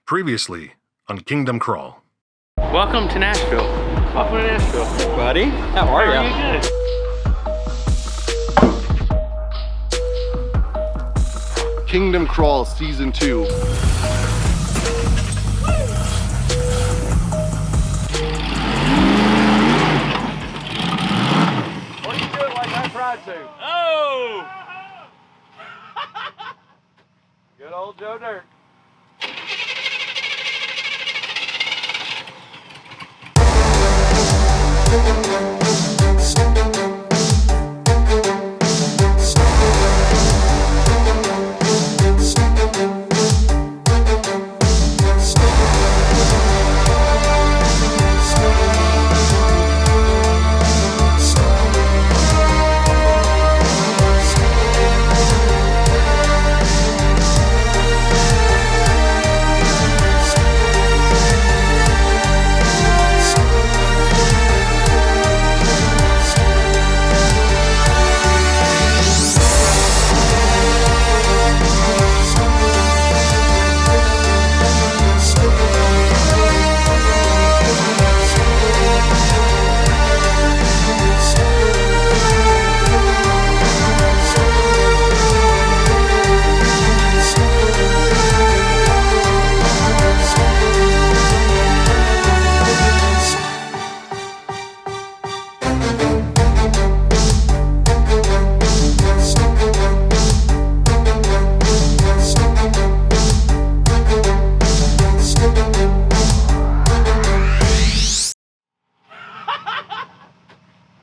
Previously on Kingdom Krawl. Welcome to Nashville. Welcome to Nashville. Buddy, how are you? Good. Kingdom Krawl Season 2. What are you doing like I tried to? Oh! Good old Joe Dirt.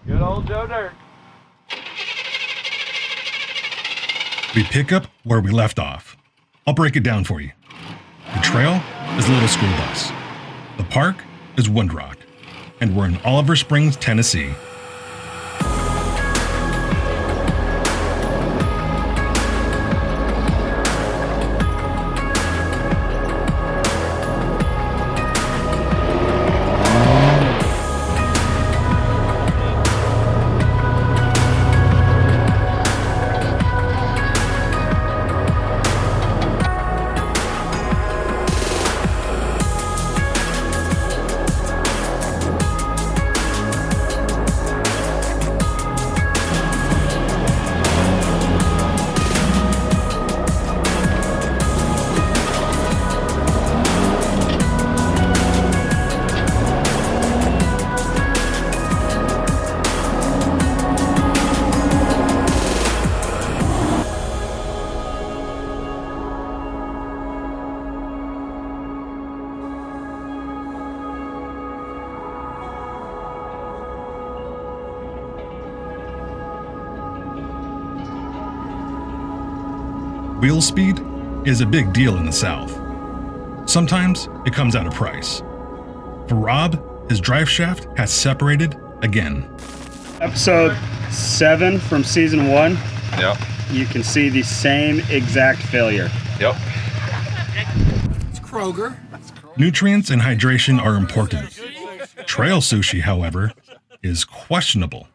Good old Joe Dirt. We pick up where we left off. I'll break it down for you. The trail is a little school bus. The park is Windrock. And we're in Oliver Springs, Tennessee. Wheel speed is a big deal in the South. Sometimes it comes at a price. For Rob, his drive shaft has separated again. Episode 7 from season 1. Yep. You can see the same exact failure. Yep. Nutrients and hydration are important. Trail sushi, however, is questionable.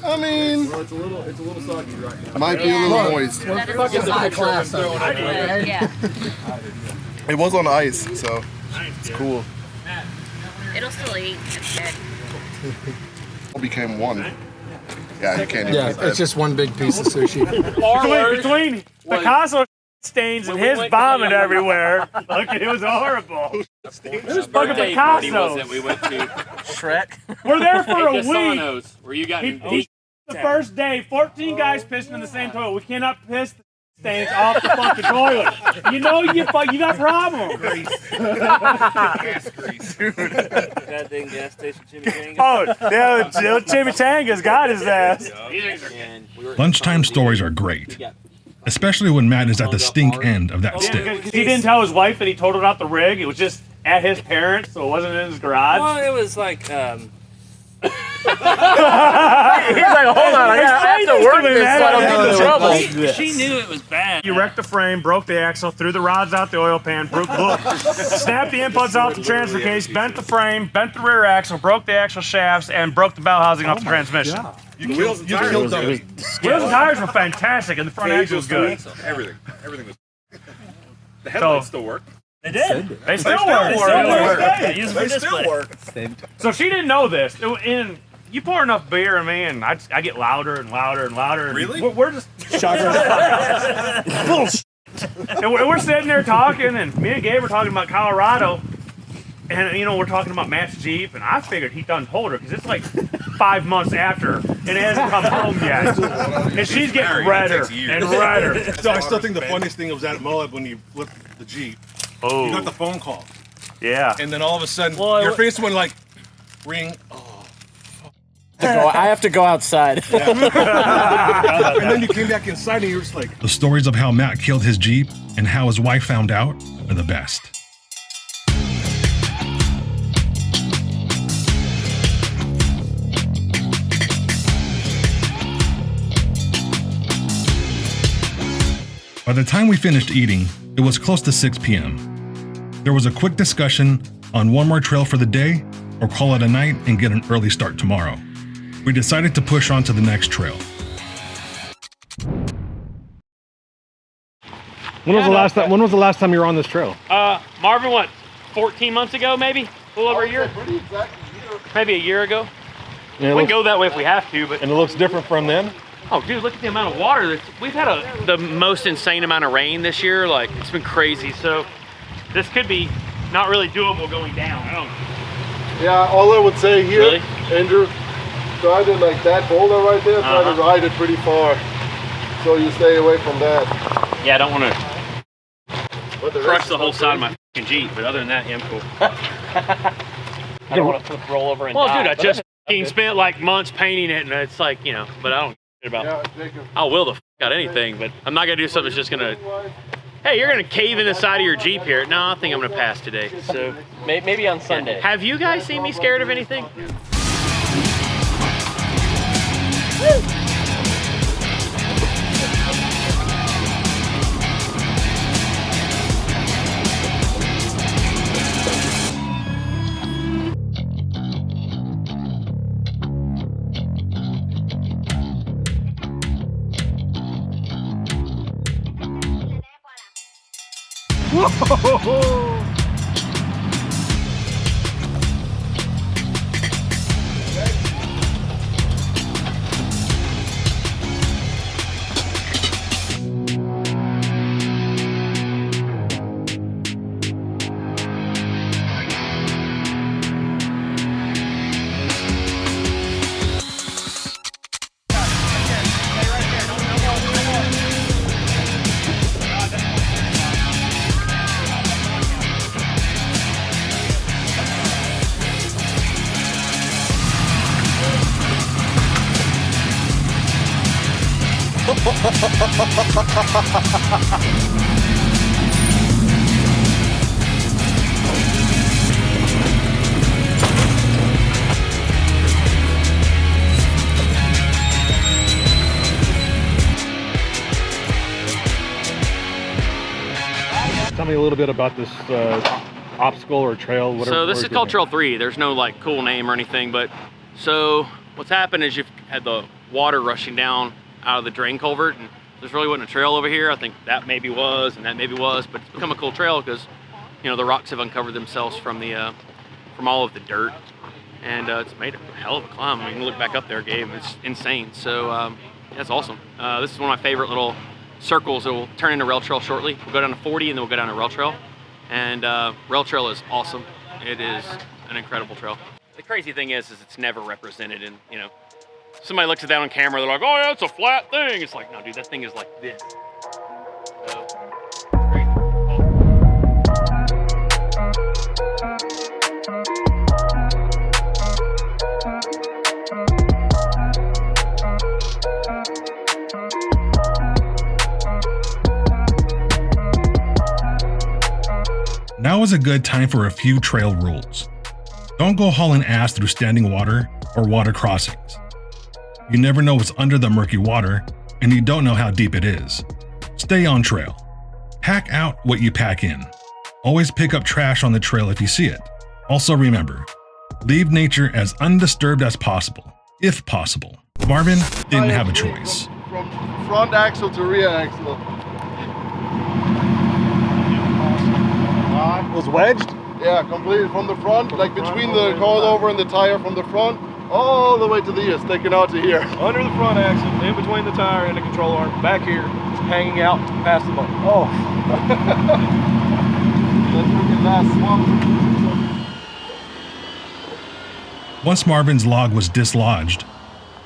I mean, It's a little soggy right now. it might be a little moist. High class. Yeah, It was on ice, so it's cool. it'll still eat. It's good. It became one. Yeah, you can't even Yeah, eat that. it's just one big piece of sushi. Between Picasso stains and his vomit everywhere. Look, it was horrible. It was fucking Picasso. We went to Shrek. We're there for a week. Casano's, where you got The first day, 14 guys pissing in the same toilet. We cannot piss the stains off the fucking toilet. You know you got problems. that dang gas station chimichanga. Oh, yeah, Chimichanga's got his ass. Lunchtime stories are great, especially when Matt is at the stink end of that stick. Because he didn't tell his wife that he totaled out the rig. It was just at his parents', so it wasn't in his garage. Well, it was like He's like, hold on, I have to work this so I don't get in trouble. She knew it was bad. You wrecked the frame, broke the axle, threw the rods out the oil pan, snapped the inputs off the transfer case, bent the frame, bent the rear axle, broke the axle shafts, and broke the bell housing off the transmission. You killed them. Wheels and tires were fantastic, and the front axle was good. Everything was. The headlights still work. They did. They still work. They still work. Yeah, use them for display. So she didn't know this. And you pour enough beer in me, and I get louder and louder and louder. Really? We're just and we're sitting there talking, and me and Gabe were talking about Colorado, and you know we're talking about Matt's Jeep, and I figured he done told her because it's like 5 months after, and it hasn't come home yet, and she's getting redder and redder. So I still think the funniest thing was at Moab when you flipped the Jeep. Oh, You got the phone call, yeah. and then all of a sudden Well, your face went like ring. I have to go outside. And then you came back inside and you were just like. The stories of how Matt killed his Jeep and how his wife found out are the best. By the time we finished eating, it was close to 6 p.m. There was a quick discussion on one more trail for the day or call it a night and get an early start tomorrow. We decided to push on to the next trail. When was the last time you were on this trail? Marvin, what, 14 months ago, maybe? A little over a year? Pretty exactly a year. Maybe a year ago. And We can go that way if we have to, but it looks different from then? oh, dude, look at the amount of water. We've had the most insane amount of rain this year. Like, it's been crazy. So this could be not really doable going down. I don't. Yeah, all I would say here, Really? Andrew, try to like that boulder right there, try to ride it pretty far. So you stay away from that. Yeah, I don't want to But the crush rest the is whole not side of crazy. my fucking Jeep, but other than that, yeah, I'm cool. I don't want to roll over and Well, die. dude, I just fucking spent like months painting it, and it's like, you know, but I don't care about. Yeah, Jacob. I'll will the f out anything, but I'm not gonna do something that's just gonna. Hey, you're gonna cave in the side of your Jeep here. No, I think I'm gonna pass today. So Maybe on Sunday. have you guys seen me scared of anything? Tell me a little bit about this obstacle or trail, whatever. So this is called Trail 3. There's no like cool name or anything, but so what's happened is you've had the water rushing down out of the drain culvert, and there's really wasn't a trail over here. I think that maybe was, and that maybe was, but it's become a cool trail because, you know, the rocks have uncovered themselves from the from all of the dirt, and it's made a hell of a climb. I mean, you can look back up there, Gabe. It's insane. So that's awesome. This is one of my favorite little circles that will turn into rail trail shortly. We'll go down to 40 and then we'll go down to rail trail. And rail trail is awesome. It is an incredible trail. The crazy thing is it's never represented in, you know, somebody looks at that on camera, they're like, oh yeah, it's a flat thing. It's like, no dude, that thing is like this. So, great. Now is a good time for a few trail rules. Don't go hauling ass through standing water or water crossings. You never know what's under the murky water, and you don't know how deep it is. Stay on trail. Pack out what you pack in. Always pick up trash on the trail if you see it. Also remember, leave nature as undisturbed as possible, if possible. Marvin didn't have a choice. From front axle to rear axle. Nice. was wedged? Yeah, completely from the front, like between the coilover and the tire from the front, all the way to the ear, sticking out to here. Under the front axle, in between the tire and the control arm, back here, hanging out past the motor. Oh. That's freaking last swamp. Once Marvin's log was dislodged,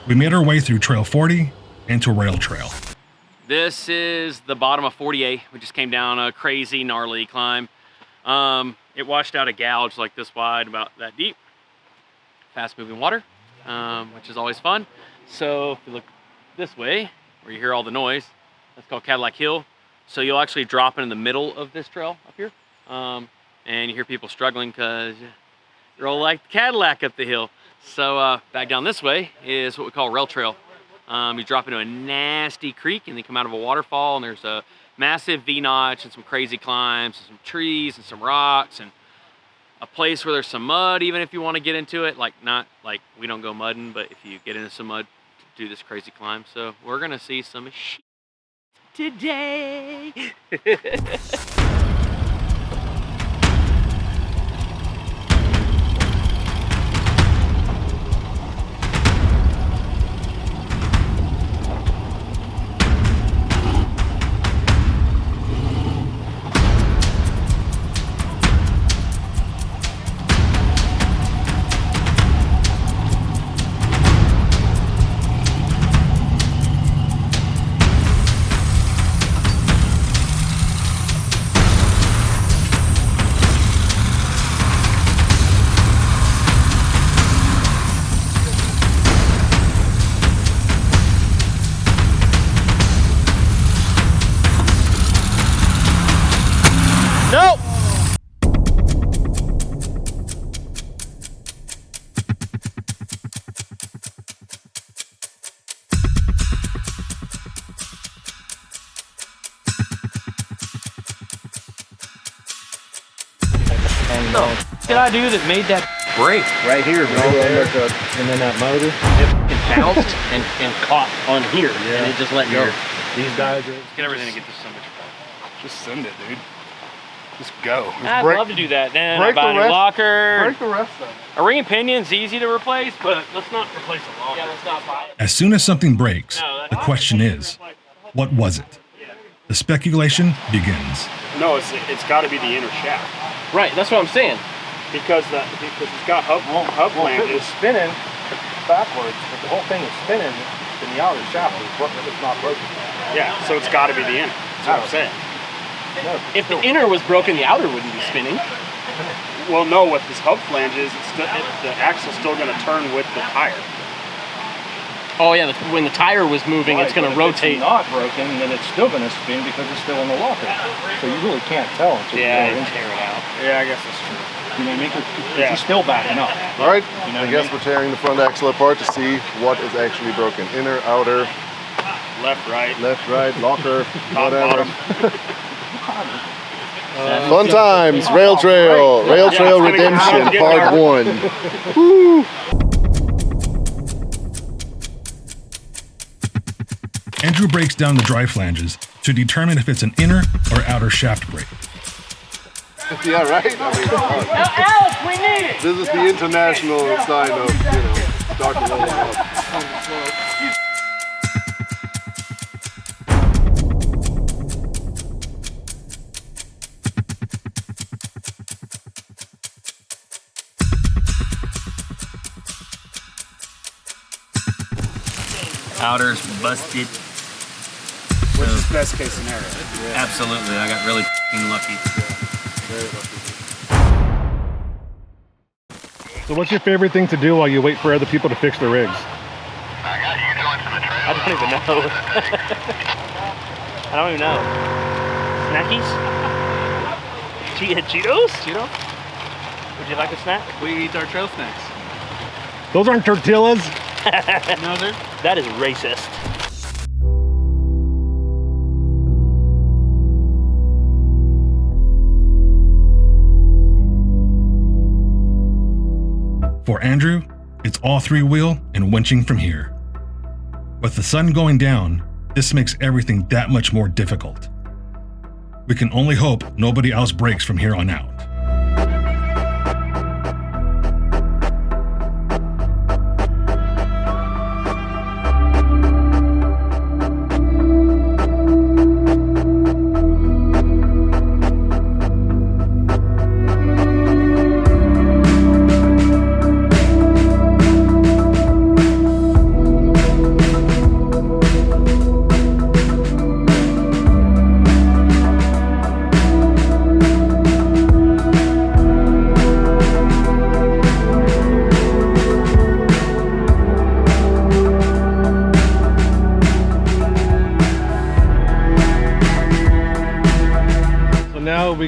we made our way through Trail 40 into Rail Trail. This is the bottom of 40A. We just came down a crazy, gnarly climb. It washed out a gouge like this wide, about that deep. Fast moving water, which is always fun. So if you look this way, where you hear all the noise, that's called Cadillac Hill. So you'll actually drop in the middle of this trail up here. And you hear people struggling because they're all like Cadillac up the hill. So back down this way is what we call Rail Trail. You drop into a nasty creek and then come out of a waterfall, and there's a massive V-notch and some crazy climbs and some trees and some rocks and a place where there's some mud even if you want to get into it. Like, not like we don't go mudding, but if you get into some mud to do this crazy climb. So we're gonna see some shit today. No, what did I do that made that break? Right here, bro. And then that motor. It bounced and caught on here, and it just let go. These guys are... Get everything to get this so much fun. Just send it, dude. Just go. I'd love to do that. Then I break buy a the new rest- locker. Break the rest of it. A ring and pinion's easy to replace, but let's not replace a locker. Yeah, let's not buy it. As soon as something breaks, the question is, what was it? The speculation begins. No, it's got to be the inner shaft Right, that's what I'm saying. because it's got hub flanges. spinning backwards, if the whole thing is spinning, then the outer shaft is not broken. Yeah, so it's got to be the inner. That's what I'm saying. If the inner was broken, the outer wouldn't be spinning. Well, no, with this hub flanges, the axle's still going to turn with the tire. Oh yeah, when the tire was moving, it's going to rotate. If it's not broken, then it's still going to spin because it's still in the locker. So you really can't tell until Yeah, you go it's into tear it out. Yeah, I guess that's true. You know what I mean? It's still backing up. All right, You know I what I guess mean? we're tearing the front axle apart to see what is actually broken. Inner, outer, Left, right. left, right, locker, Top, whatever. bottom. Fun times, Rail Trail, Rail Trail it's gonna Redemption, get Part better. 1. Woo! Andrew breaks down the dry flanges to determine if it's an inner or outer shaft break. Yeah, right? I mean, Alex, we need it! this is the international sign of, start to roll up. Outer's busted. Which is best case scenario. Absolutely, I got really f***ing lucky. So what's your favorite thing to do while you wait for other people to fix their rigs? I don't even know. I don't even know. Snackies? Cheetos? Cheeto? Would you like a snack? We eat our trail snacks. Those aren't tortillas. No, sir. That is racist. For Andrew, it's all three-wheel and winching from here. With the sun going down, this makes everything that much more difficult. We can only hope nobody else breaks from here on out.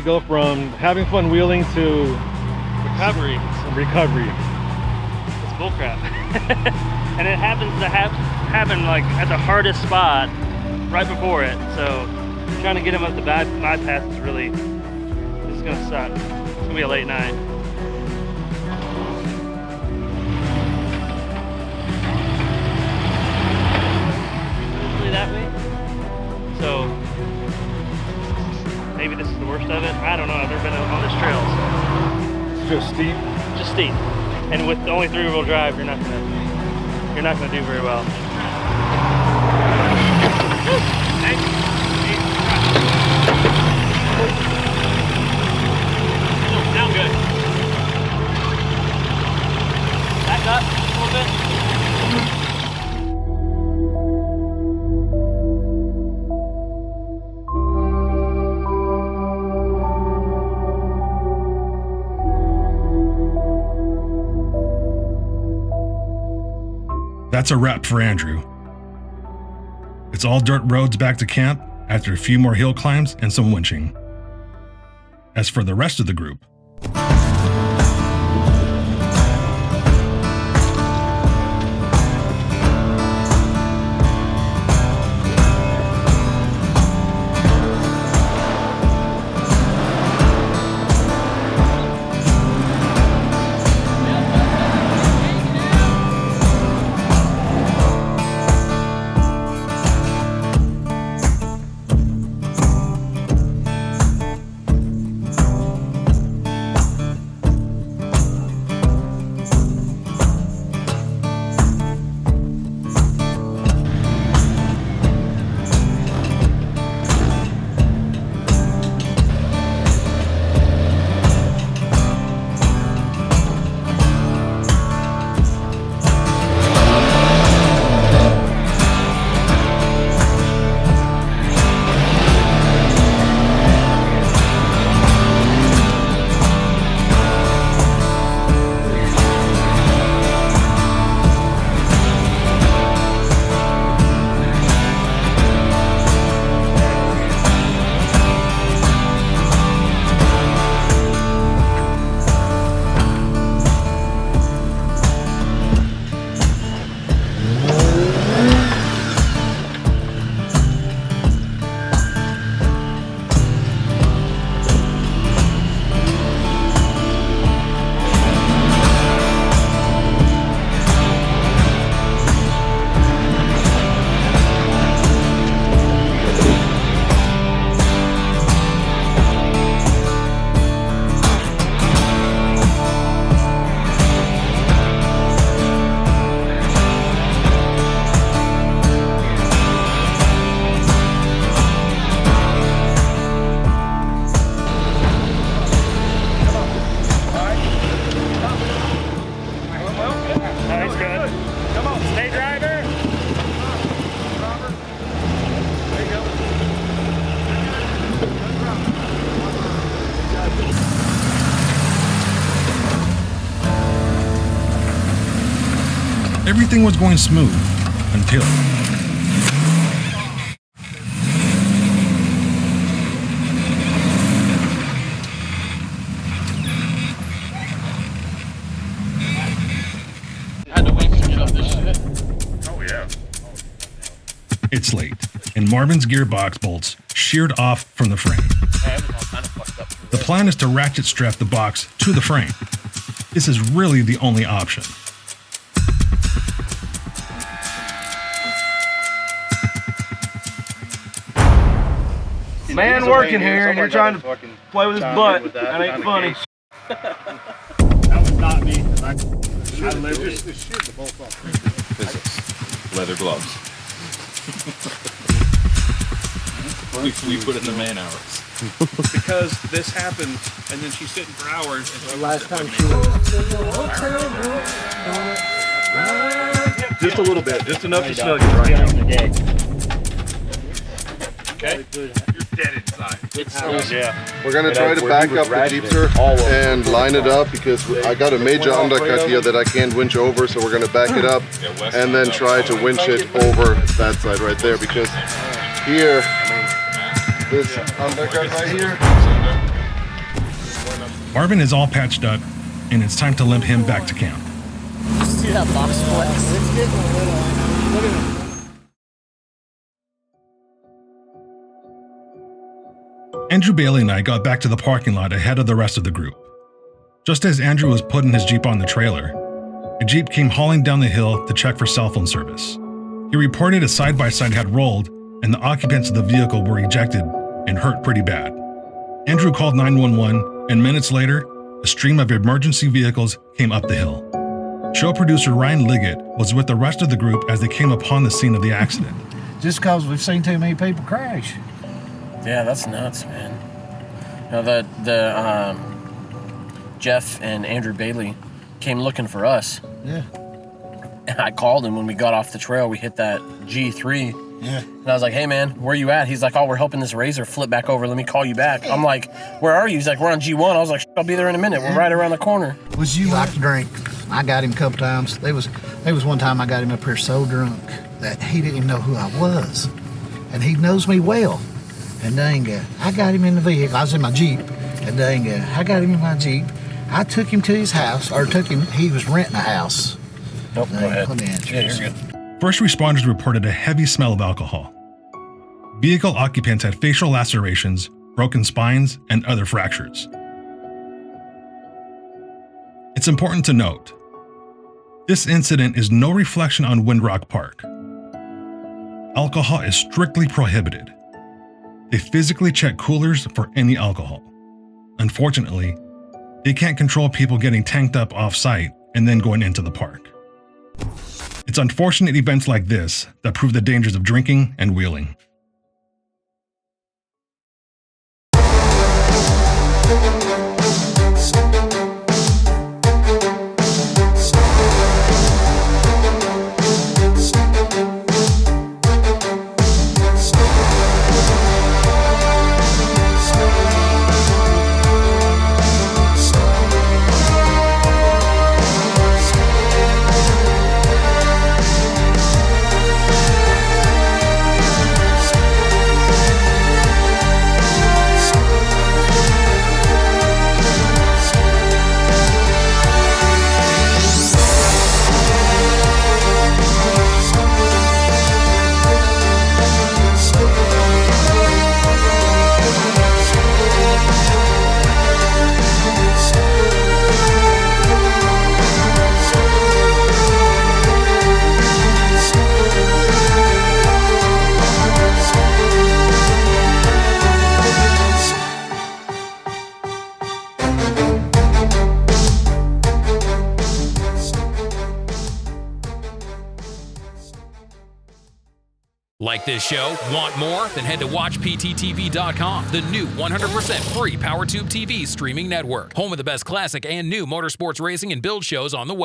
go from having fun wheeling to Recovery. recovery. It's bullcrap. And it happens to happen like at the hardest spot right before it. So trying to get him up the bypass is really, it's gonna suck. It's gonna be a late night. Usually that way. So maybe this is the worst of it. I don't know. I've never been on this trail. So. It's just steep. Just steep. And with only 3-wheel drive, you're not gonna do very well. Down good. Back up a little bit. That's a wrap for Andrew. It's all dirt roads back to camp after a few more hill climbs and some winching. As for the rest of the group, everything was going smooth until Had to wait to get up this shit. Oh yeah. it's late, and Marvin's gearbox bolts sheared off from the frame. The plan is to ratchet strap the box to the frame. This is really the only option. Man working here, and you're trying to play with his butt. That ain't funny. That was not me. I lived it. Physics. Leather gloves. we put in the man hours. Because this happened, and then she's sitting for hours. And The last time she was. Just a little bit, just enough to snug it right now. okay, you're dead inside. Yeah. We're gonna try to back up the Jeepster and line it up because I got a major undercut here that I can't winch over, so we're gonna back it up and then try to winch it over that side right there because here, this undercut right here, Marvin is all patched up, and it's time to limp him back to camp. See that box flex? It's getting a little. Look at it. Andrew Bailey and I got back to the parking lot ahead of the rest of the group. Just as Andrew was putting his Jeep on the trailer, a Jeep came hauling down the hill to check for cell phone service. He reported a side-by-side had rolled and the occupants of the vehicle were ejected and hurt pretty bad. Andrew called 911, and minutes later, a stream of emergency vehicles came up the hill. Show producer Ryan Liggett was with the rest of the group as they came upon the scene of the accident. Just because we've seen too many people crash. Yeah, that's nuts, man. Now Jeff and Andrew Bailey came looking for us. Yeah. And I called him when we got off the trail. We hit that G3. Yeah. And I was like, hey, man, where you at? He's like, oh, we're helping this Razor flip back over. Let me call you back. I'm like, where are you? He's like, we're on G1. I was like, I'll be there in a minute. We're right around the corner. Was you like to drink? I got him a couple times. There was one time I got him up here so drunk that he didn't even know who I was. And he knows me well. And dang, I got him in the vehicle. I was in my Jeep. And dang, I got him in my Jeep. I took him to his house, he was renting a house. Nope, go ahead. Let me answer. Yeah, you're good. First responders reported a heavy smell of alcohol. Vehicle occupants had facial lacerations, broken spines, and other fractures. It's important to note, this incident is no reflection on Windrock Park. Alcohol is strictly prohibited. They physically check coolers for any alcohol. Unfortunately, they can't control people getting tanked up off-site and then going into the park. It's unfortunate events like this that prove the dangers of drinking and wheeling. Like this show? Want more? Then head to WatchPTTV.com, the new 100% free PowerTube TV streaming network. Home of the best classic and new motorsports racing and build shows on the web.